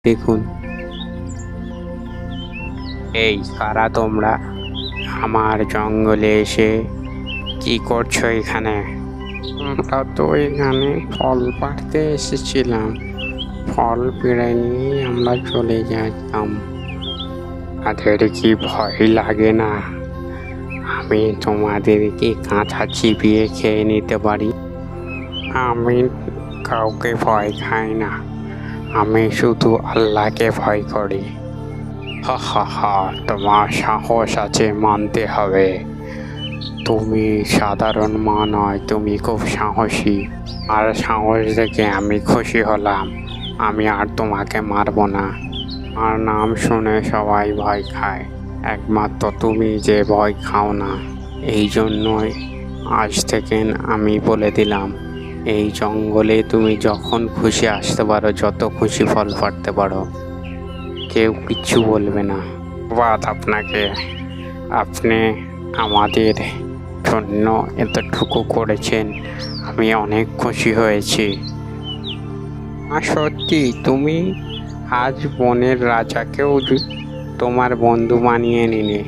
দেখুন। এই কারা তোমরা? আমার জঙ্গলে এসে কি করছো এখানে? আমরা তো এখানে ফল পাড়তে এসেছিলাম। ফল পেড়ে নিয়ে আমরা চলে যেতাম। তাদের কি ভয় লাগে না? আমি তোমাদেরকে কাঁথা চিবিয়ে খেয়ে নিতে পারি। আমি কাউকে ভয় খাই না। আমি শুধু আল্লাহকে ভয় করি। হা হা হা, তোমার সাহস আছে মানতে হবে। তুমি সাধারণ মা নয়, তুমি খুব সাহসী। আর সাহস দেখে আমি খুশি হলাম। আমি আর তোমাকে মারবো না। আর নাম শুনে সবাই ভয় খায়, একমাত্র তুমি যে ভয় খাও না। এই জন্যই আজ থেকে আমি বলে দিলাম, এই জঙ্গলে তুমি যখন খুশি আসতে পারো, যত খুশি ফল পাড়তে পারো, কেউ কিচ্ছু বলবে না। ধন্যবাদ আপনাকে। আপনি আমাদের জন্য এতটুকু করেছেন, আমি অনেক খুশি হয়েছি। সত্যি তুমি আজ বনের রাজাকেও তোমার বন্ধু বানিয়ে নিলে।